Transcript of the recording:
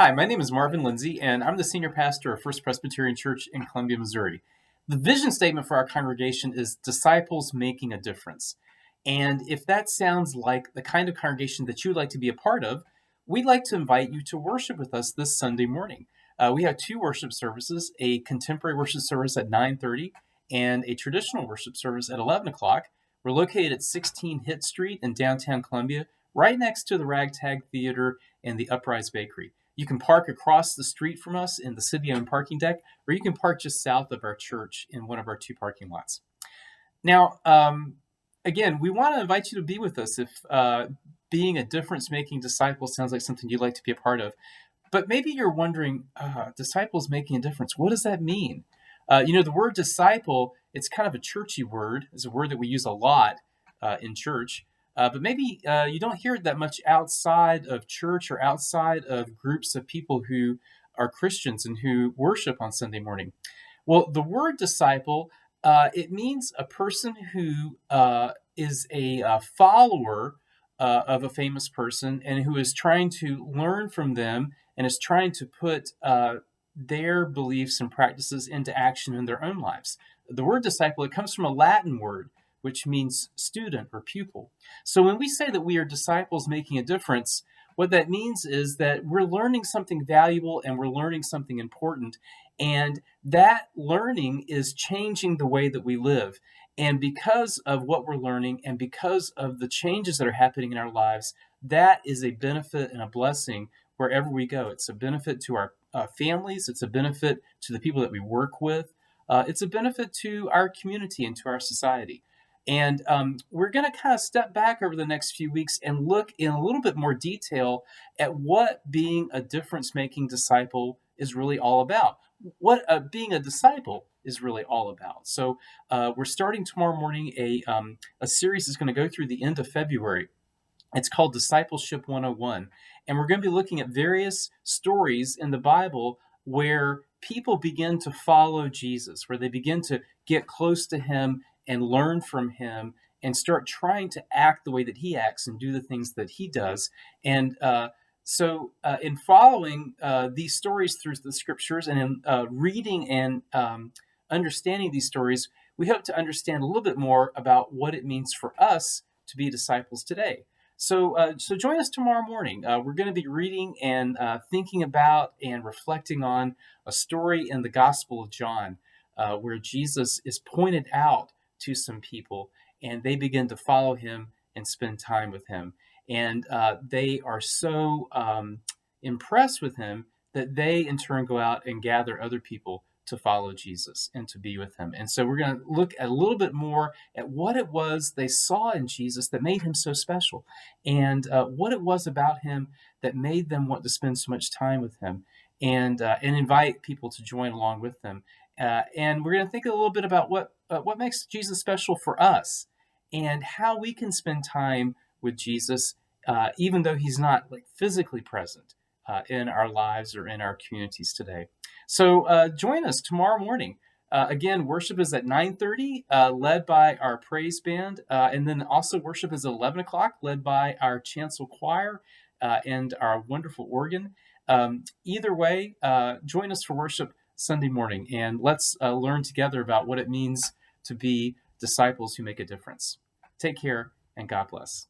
Hi, my name is Marvin Lindsay, and I'm the senior pastor of First Presbyterian Church in Columbia, Missouri. The vision statement for our congregation is disciples making a difference. And if that sounds like the kind of congregation that you would like to be a part of, we'd like to invite you to worship with us this Sunday morning. We have two worship services, a contemporary worship service at 9:30 and a traditional worship service at 11 o'clock. We're located at 16 Hitt Street in downtown Columbia, right next to the Ragtag Theater and the Uprise Bakery. You can park across the street from us in the city-owned parking deck, or you can park just south of our church in one of our two parking lots. Now, again, we want to invite you to be with us if being a difference-making disciple sounds like something you'd like to be a part of. But maybe you're wondering, disciples making a difference, what does that mean? The word disciple, it's kind of a churchy word. It's a word that we use a lot in church. But maybe you don't hear it that much outside of church or outside of groups of people who are Christians and who worship on Sunday morning. Well, the word disciple, it means a person who is a follower of a famous person and who is trying to learn from them and is trying to put their beliefs and practices into action in their own lives. The word disciple, it comes from a Latin word, which means student or pupil. So when we say that we are disciples making a difference, what that means is that we're learning something valuable and we're learning something important. And that learning is changing the way that we live. And because of what we're learning and because of the changes that are happening in our lives, that is a benefit and a blessing wherever we go. It's a benefit to our families. It's a benefit to the people that we work with. It's a benefit to our community and to our society. And we're going to kind of step back over the next few weeks and look in a little bit more detail at what being a difference-making disciple is really all about, what being a disciple is really all about. So we're starting tomorrow morning a series that's going to go through the end of February. It's called Discipleship 101. And we're going to be looking at various stories in the Bible where people begin to follow Jesus, where they begin to get close to him and learn from him and start trying to act the way that he acts and do the things that he does. And so in following these stories through the scriptures and in reading and understanding these stories, we hope to understand a little bit more about what it means for us to be disciples today. So join us tomorrow morning. We're going to be reading and thinking about and reflecting on a story in the Gospel of John where Jesus is pointed out to some people and they begin to follow him and spend time with him. And they are so impressed with him that they in turn go out and gather other people to follow Jesus and to be with him. And so we're going to look a little bit more at what it was they saw in Jesus that made him so special and what it was about him that made them want to spend so much time with him and invite people to join along with them. And we're going to think a little bit about what makes Jesus special for us and how we can spend time with Jesus even though he's not like physically present in our lives or in our communities today. So join us tomorrow morning. Again, worship is at 9:30, led by our praise band. And then also worship is at 11 o'clock, led by our chancel choir and our wonderful organ. Either way, join us for worship Sunday morning. And let's learn together about what it means to be disciples who make a difference. Take care and God bless.